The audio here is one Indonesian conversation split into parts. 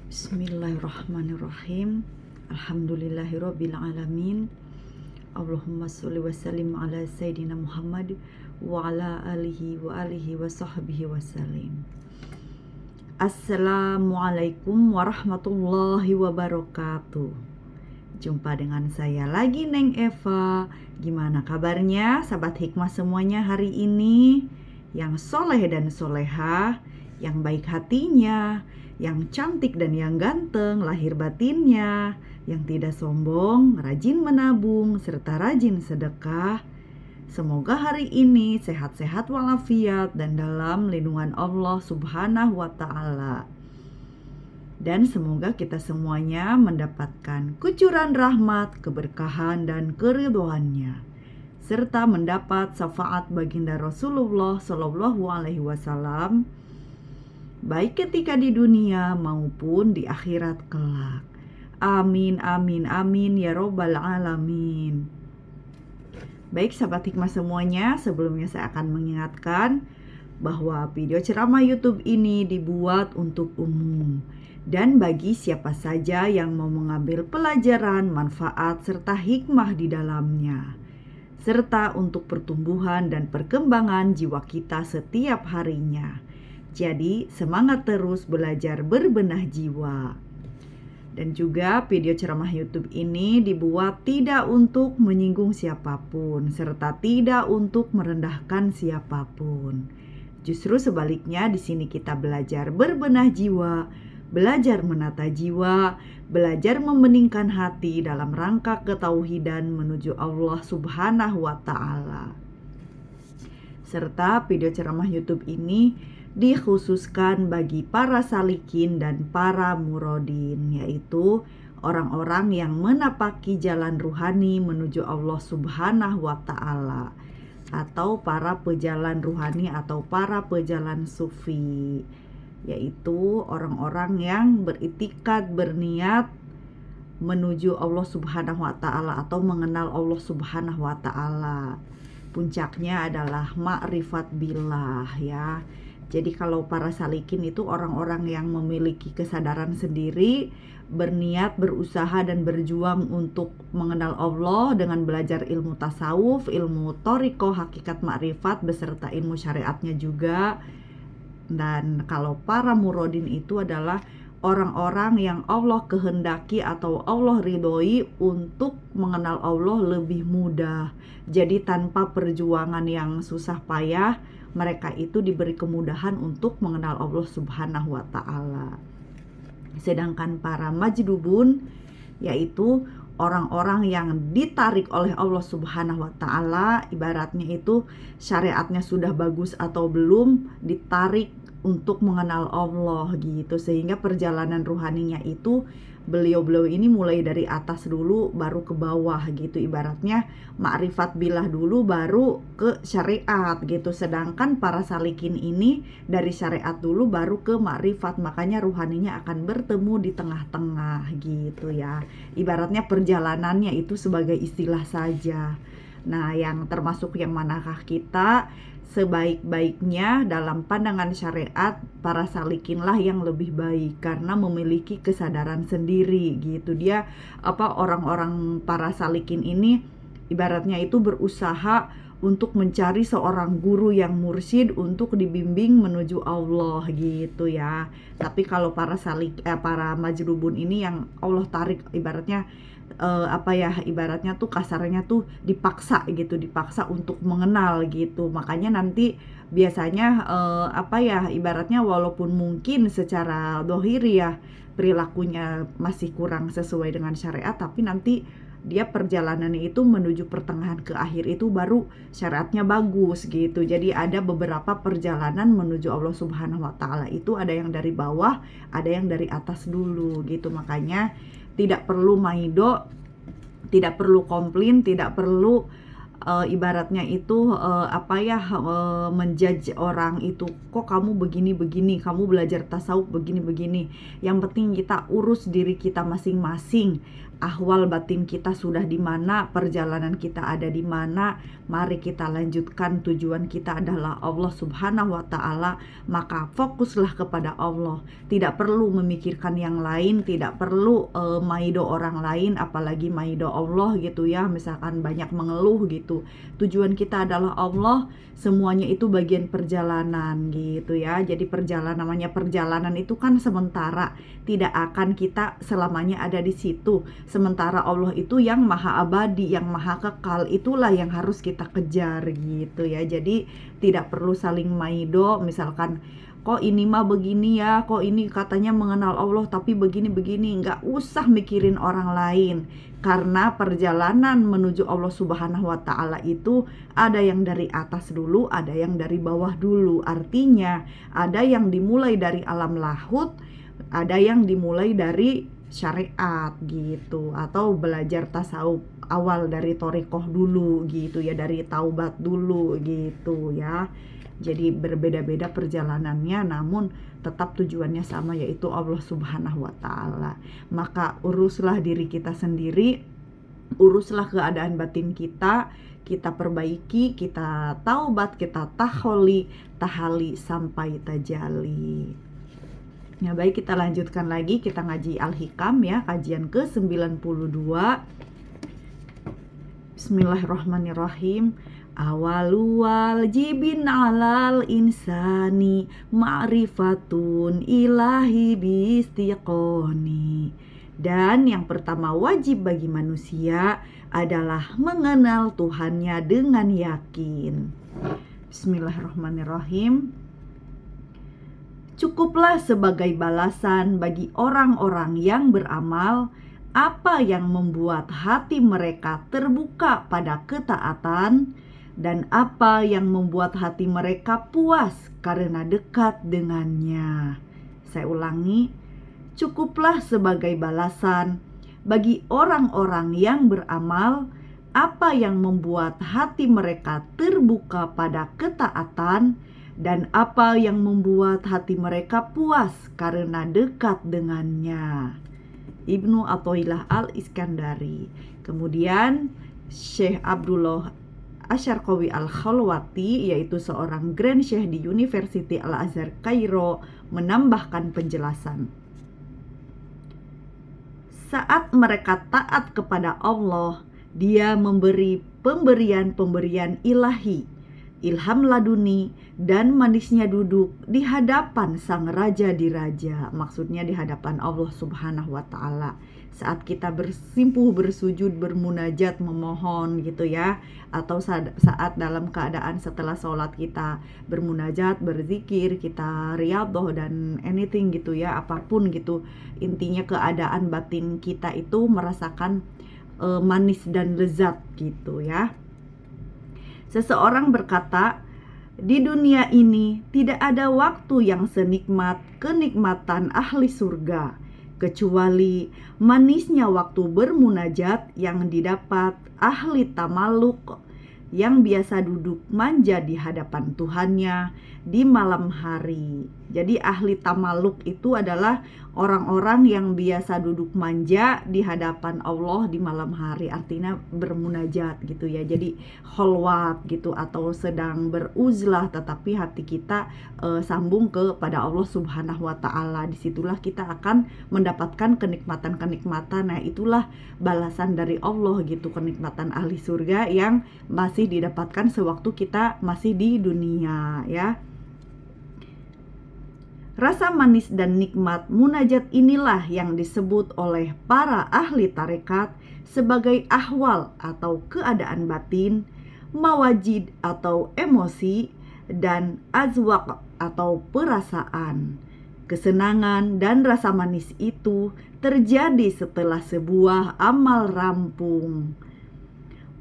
Bismillahirrahmanirrahim. Alhamdulillahirabbil alamin. Allahumma sholli wa sallim ala sayyidina Muhammad wa ala alihi wa sahbihi wasallim. Assalamualaikum warahmatullahi wabarakatuh. Jumpa dengan saya lagi, Neng Eva. Gimana kabarnya sahabat hikmah semuanya hari ini? Yang soleh dan solehah, yang baik hatinya, yang cantik dan yang ganteng lahir batinnya, yang tidak sombong, rajin menabung, serta rajin sedekah. Semoga hari ini sehat-sehat walafiat dan dalam lindungan Allah Subhanahu wa Ta'ala. Dan semoga kita semuanya mendapatkan kucuran rahmat, keberkahan, dan keridhoannya, serta mendapat syafaat baginda Rasulullah Shallallahu Alaihi Wasallam, baik ketika di dunia maupun di akhirat kelak. Amin, amin, amin ya robbal alamin. Baik sahabat hikmah semuanya, sebelumnya saya akan mengingatkan bahwa video ceramah YouTube ini dibuat untuk umum dan bagi siapa saja yang mau mengambil pelajaran, manfaat, serta hikmah di dalamnya, serta untuk pertumbuhan dan perkembangan jiwa kita setiap harinya. Jadi semangat terus belajar berbenah jiwa. Dan juga video ceramah YouTube ini dibuat tidak untuk menyinggung siapapun, serta tidak untuk merendahkan siapapun. Justru sebaliknya, di sini kita belajar berbenah jiwa, belajar menata jiwa, belajar membeningkan hati dalam rangka ketauhidan menuju Allah Subhanahu wa Ta'ala. Serta video ceramah YouTube ini dikhususkan bagi para salikin dan para murodin, yaitu orang-orang yang menapaki jalan ruhani menuju Allah Subhanahu wa Ta'ala, atau para pejalan ruhani atau para pejalan sufi, yaitu orang-orang yang beritikad, berniat menuju Allah Subhanahu wa Ta'ala atau mengenal Allah Subhanahu wa Ta'ala. Puncaknya adalah ma'rifat billah, ya. Jadi kalau para salikin itu orang-orang yang memiliki kesadaran sendiri, berniat, berusaha dan berjuang untuk mengenal Allah dengan belajar ilmu tasawuf, ilmu thariqah, hakikat ma'rifat beserta ilmu syariatnya juga. Dan kalau para murodin itu adalah orang-orang yang Allah kehendaki atau Allah ridhoi untuk mengenal Allah lebih mudah. Jadi tanpa perjuangan yang susah payah, mereka itu diberi kemudahan untuk mengenal Allah Subhanahu wa Ta'ala. Sedangkan para majdubun, yaitu orang-orang yang ditarik oleh Allah Subhanahu wa Ta'ala, ibaratnya itu syariatnya sudah bagus atau belum, ditarik untuk mengenal Allah gitu, sehingga perjalanan ruhaninya itu beliau-beliau ini mulai dari atas dulu baru ke bawah gitu, ibaratnya ma'rifat billah dulu baru ke syariat gitu. Sedangkan para salikin ini dari syariat dulu baru ke ma'rifat, makanya ruhaninya akan bertemu di tengah-tengah gitu ya. Ibaratnya perjalanannya itu sebagai istilah saja. Nah, yang termasuk yang manakah kita? Sebaik-baiknya dalam pandangan syariat, para salikinlah yang lebih baik karena memiliki kesadaran sendiri gitu. Dia orang-orang para salikin ini ibaratnya itu berusaha untuk mencari seorang guru yang mursyid untuk dibimbing menuju Allah gitu ya. Tapi kalau para para majrubun ini yang Allah tarik, ibaratnya ibaratnya tuh kasarnya tuh dipaksa gitu, dipaksa untuk mengenal gitu. Makanya nanti biasanya ibaratnya walaupun mungkin secara dohiri ya perilakunya masih kurang sesuai dengan syariat, tapi nanti dia perjalanannya itu menuju pertengahan ke akhir itu baru syariatnya bagus gitu. Jadi ada beberapa perjalanan menuju Allah Subhanahu wa Ta'ala itu ada yang dari bawah, ada yang dari atas dulu gitu. Makanya tidak perlu maido, tidak perlu komplain, tidak perlu ibaratnya itu menjudge orang itu, kok kamu begini-begini, kamu belajar tasawuf begini-begini. Yang penting kita urus diri kita masing-masing. Ahwal batin kita sudah di mana, perjalanan kita ada di mana, mari kita lanjutkan. Tujuan kita adalah Allah Subhanahu wa Ta'ala, maka fokuslah kepada Allah. Tidak perlu memikirkan yang lain, tidak perlu maido orang lain, apalagi maido Allah gitu ya. Misalkan banyak mengeluh gitu. Tujuan kita adalah Allah, semuanya itu bagian perjalanan gitu ya. Jadi namanya perjalanan itu kan sementara, tidak akan kita selamanya ada di situ. Sementara Allah itu yang maha abadi, yang maha kekal, itulah yang harus kita kejar gitu ya. Jadi tidak perlu saling maido, misalkan kok ini mah begini ya, kok ini katanya mengenal Allah tapi begini-begini. Nggak usah mikirin orang lain, karena perjalanan menuju Allah Subhanahu wa Ta'ala itu ada yang dari atas dulu, ada yang dari bawah dulu. Artinya ada yang dimulai dari alam lahut, ada yang dimulai dari syariat gitu, atau belajar tasawuf awal dari thoriqoh dulu gitu ya, dari taubat dulu gitu ya. Jadi berbeda-beda perjalanannya, namun tetap tujuannya sama, yaitu Allah Subhanahu wa Ta'ala. Maka uruslah diri kita sendiri, uruslah keadaan batin kita, kita perbaiki, kita taubat, kita taholi sampai tajali. Nah baik, kita lanjutkan lagi, kita ngaji Al-Hikam ya, kajian ke-92. Bismillahirrahmanirrahim. Awalu wajibin alal insani ma'rifatun ilahi bistiqoni. Dan yang pertama wajib bagi manusia adalah mengenal Tuhannya dengan yakin. Bismillahirrahmanirrahim. Cukuplah sebagai balasan bagi orang-orang yang beramal apa yang membuat hati mereka terbuka pada ketaatan, dan apa yang membuat hati mereka puas karena dekat dengannya. Saya ulangi, cukuplah sebagai balasan bagi orang-orang yang beramal apa yang membuat hati mereka terbuka pada ketaatan, dan apa yang membuat hati mereka puas karena dekat dengannya. Ibnu Athaillah Al-Iskandari. Kemudian Syekh Abdullah Asyarqawi Al-Khalwati, yaitu seorang Grand Syekh di University Al-Azhar Kairo, menambahkan penjelasan. Saat mereka taat kepada Allah, Dia memberi pemberian-pemberian ilahi, ilham laduni, dan manisnya duduk di hadapan sang raja di raja. Maksudnya di hadapan Allah Subhanahu wa Ta'ala. Saat kita bersimpuh, bersujud, bermunajat, memohon gitu ya, atau saat dalam keadaan setelah sholat kita bermunajat, berzikir, kita riyadhah dan anything gitu ya, apapun gitu. Intinya keadaan batin kita itu merasakan manis dan lezat gitu ya. Seseorang berkata, di dunia ini tidak ada waktu yang senikmat kenikmatan ahli surga, kecuali manisnya waktu bermunajat yang didapat ahli tamaluk yang biasa duduk manja di hadapan Tuhannya di malam hari. Jadi ahli tamaluk itu adalah orang-orang yang biasa duduk manja di hadapan Allah di malam hari, artinya bermunajat gitu ya. Jadi kholwat gitu, atau sedang beruzlah tetapi hati kita sambung kepada Allah Subhanahu wa Ta'ala. Disitulah kita akan mendapatkan kenikmatan-kenikmatan. Nah itulah balasan dari Allah gitu, kenikmatan ahli surga yang masih didapatkan sewaktu kita masih di dunia ya. Rasa manis dan nikmat munajat inilah yang disebut oleh para ahli tarekat sebagai ahwal atau keadaan batin, mawajid atau emosi, dan azwaq atau perasaan. Kesenangan dan rasa manis itu terjadi setelah sebuah amal rampung.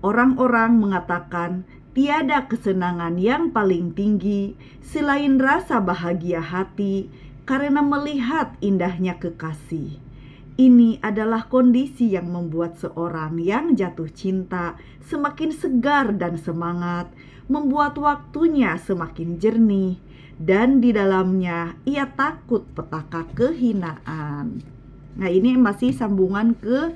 Orang-orang mengatakan tiada kesenangan yang paling tinggi selain rasa bahagia hati karena melihat indahnya kekasih. Ini adalah kondisi yang membuat seorang yang jatuh cinta semakin segar dan semangat, membuat waktunya semakin jernih, dan di dalamnya ia takut petaka kehinaan. Nah, ini masih sambungan ke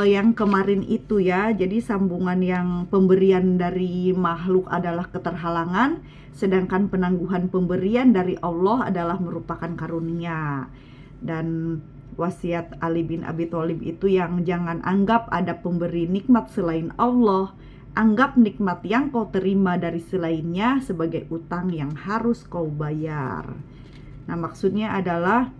yang kemarin itu ya. Jadi sambungan yang pemberian dari makhluk adalah keterhalangan, sedangkan penangguhan pemberian dari Allah adalah merupakan karunia. Dan wasiat Ali bin Abi Thalib itu yang jangan anggap ada pemberi nikmat selain Allah. Anggap nikmat yang kau terima dari selainnya sebagai utang yang harus kau bayar. Nah, maksudnya adalah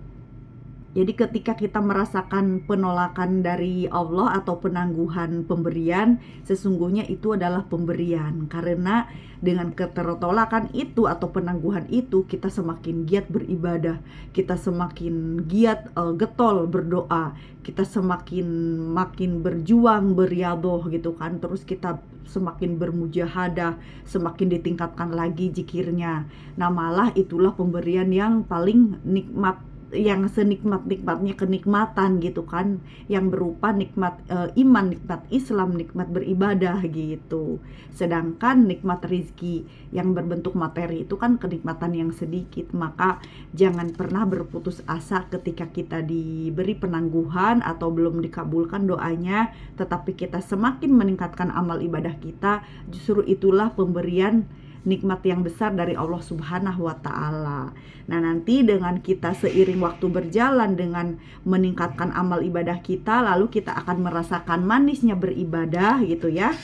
jadi ketika kita merasakan penolakan dari Allah atau penangguhan pemberian, sesungguhnya itu adalah pemberian. Karena dengan ketertolakan itu atau penangguhan itu, kita semakin giat beribadah, kita semakin giat getol berdoa, kita makin berjuang beriadoh gitu kan. Terus kita semakin bermujahadah, semakin ditingkatkan lagi zikirnya. Nah, malah itulah pemberian yang paling nikmat, yang senikmat-nikmatnya kenikmatan gitu kan, yang berupa nikmat iman, nikmat Islam, nikmat beribadah gitu. Sedangkan nikmat rizki yang berbentuk materi itu kan kenikmatan yang sedikit. Maka jangan pernah berputus asa ketika kita diberi penangguhan atau belum dikabulkan doanya, tetapi kita semakin meningkatkan amal ibadah kita, justru itulah pemberian nikmat yang besar dari Allah Subhanahu wa Ta'ala. Nah, nanti dengan kita seiring waktu berjalan, dengan meningkatkan amal ibadah kita, lalu kita akan merasakan manisnya beribadah gitu ya.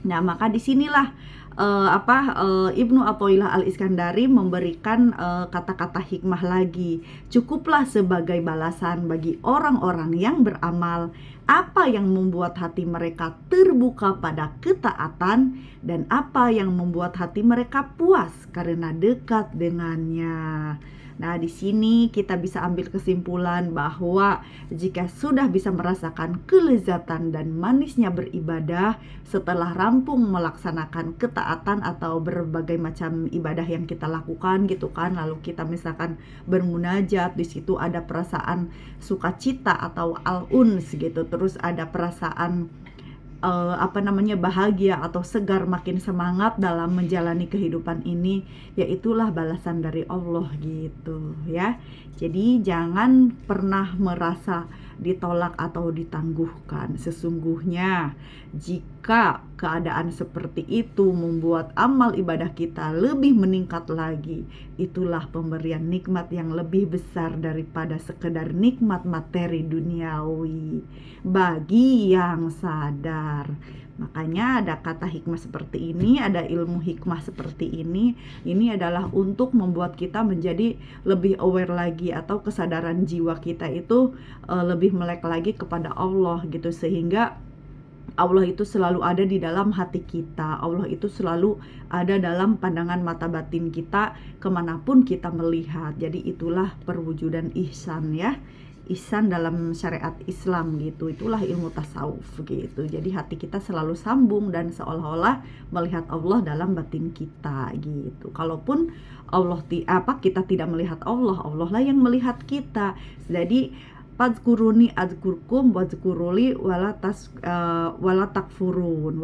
Nah, maka disinilah Ibnu Athaillah Al-Iskandari memberikan kata-kata hikmah lagi. Cukuplah sebagai balasan bagi orang-orang yang beramal apa yang membuat hati mereka terbuka pada ketaatan, dan apa yang membuat hati mereka puas karena dekat dengannya. Nah, di sini kita bisa ambil kesimpulan bahwa jika sudah bisa merasakan kelezatan dan manisnya beribadah setelah rampung melaksanakan ketaatan atau berbagai macam ibadah yang kita lakukan gitu kan, lalu kita misalkan bermunajat, di situ ada perasaan sukacita atau al-uns gitu, terus ada perasaan bahagia atau segar, makin semangat dalam menjalani kehidupan ini, yaitulah balasan dari Allah gitu ya. Jadi jangan pernah merasa ditolak atau ditangguhkan. Sesungguhnya jika keadaan seperti itu membuat amal ibadah kita lebih meningkat lagi, itulah pemberian nikmat yang lebih besar daripada sekedar nikmat materi duniawi bagi yang sadar. Makanya ada kata hikmah seperti ini, ada ilmu hikmah seperti ini. Ini adalah untuk membuat kita menjadi lebih aware lagi, atau kesadaran jiwa kita itu lebih melek lagi kepada Allah gitu, sehingga Allah itu selalu ada di dalam hati kita. Allah itu selalu ada dalam pandangan mata batin kita kemanapun kita melihat. Jadi itulah perwujudan ihsan ya. Ihsan dalam syariat Islam gitu, itulah ilmu tasawuf gitu. Jadi hati kita selalu sambung dan seolah-olah melihat Allah dalam batin kita gitu. Kalaupun kita tidak melihat Allah, Allah lah yang melihat kita. Jadi fadzkuruni adzkurkum wadzkuruli wala takfurun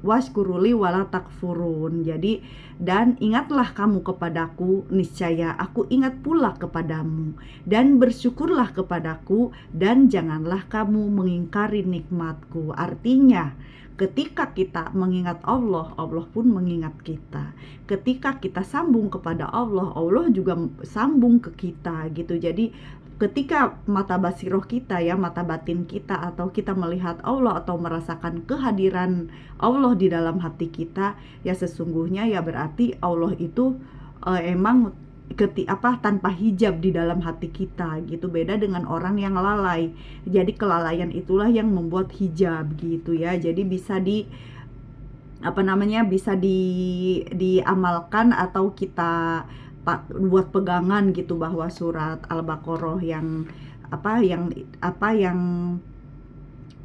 washkuruli wala takfurun. Jadi, dan ingatlah kamu kepadaku, niscaya aku ingat pula kepadamu, dan bersyukurlah kepadaku, dan janganlah kamu mengingkari nikmatku. Artinya ketika kita mengingat Allah, Allah pun mengingat kita. Ketika kita sambung kepada Allah, Allah juga sambung ke kita gitu. Jadi ketika mata basiroh kita ya, mata batin kita, atau kita melihat Allah atau merasakan kehadiran Allah di dalam hati kita, ya sesungguhnya ya berarti Allah itu emang tanpa hijab di dalam hati kita gitu. Beda dengan orang yang lalai. Jadi kelalaian itulah yang membuat hijab gitu ya. Jadi bisa diamalkan atau kita buat pegangan gitu, bahwa surat Al-Baqarah yang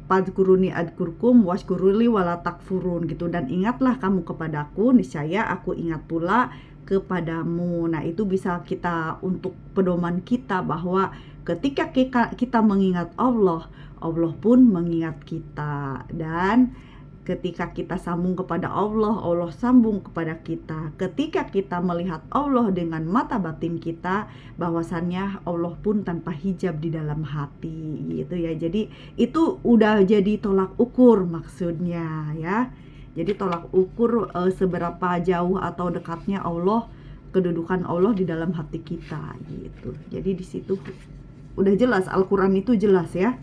fadzkuruni adkurkum washkuruli wala takfurun gitu, dan ingatlah kamu kepadaku, niscaya aku ingat pula kepadamu. Nah, itu bisa kita untuk pedoman kita bahwa ketika kita mengingat Allah, Allah pun mengingat kita. Dan ketika kita sambung kepada Allah, Allah sambung kepada kita. Ketika kita melihat Allah dengan mata batin kita, bahwasannya Allah pun tanpa hijab di dalam hati, gitu ya. Jadi itu udah jadi tolak ukur maksudnya ya. Jadi tolak ukur seberapa jauh atau dekatnya Allah, kedudukan Allah di dalam hati kita gitu. Jadi di situ udah jelas, Al-Quran itu jelas ya.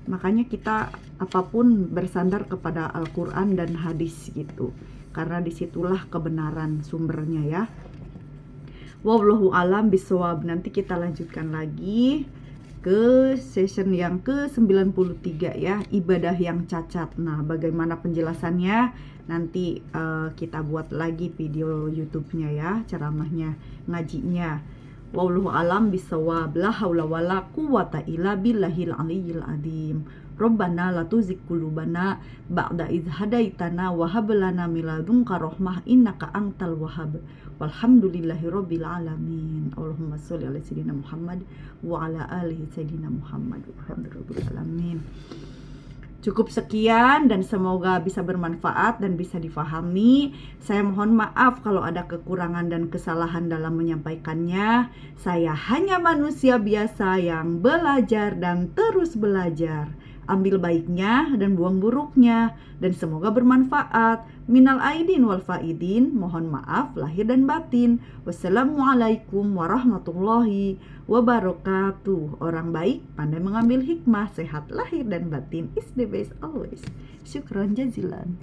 Makanya kita apapun bersandar kepada Al-Quran dan hadis gitu, karena disitulah kebenaran sumbernya ya. Wallahu alam bisawab. Nanti kita lanjutkan lagi ke session yang ke-93 ya, ibadah yang cacat. Nah, bagaimana penjelasannya nanti kita buat lagi video YouTube-nya ya, ceramahnya, ngajinya. Wallahu alam bisawab. La haula wala quwata illa billahil aliyyil azim. Rabbana la tuzigh qulubana ba'da idh hadaitana wa hab lana min ladunka rahmah innaka antal wahhab. Walhamdulillahirabbil alamin. Allahumma sholli ala sayyidina Muhammad wa ala alihi sayyidina Muhammad. Walhamdulillahirabbil alamin. Cukup sekian dan semoga bisa bermanfaat dan bisa difahami. Saya mohon maaf kalau ada kekurangan dan kesalahan dalam menyampaikannya. Saya hanya manusia biasa yang belajar dan terus belajar. Ambil baiknya dan buang buruknya, dan semoga bermanfaat. Minal aidin wal faidin, mohon maaf lahir dan batin. Wassalamualaikum warahmatullahi wabarakatuh. Orang baik pandai mengambil hikmah, sehat lahir dan batin is the best always. Syukron jazilan.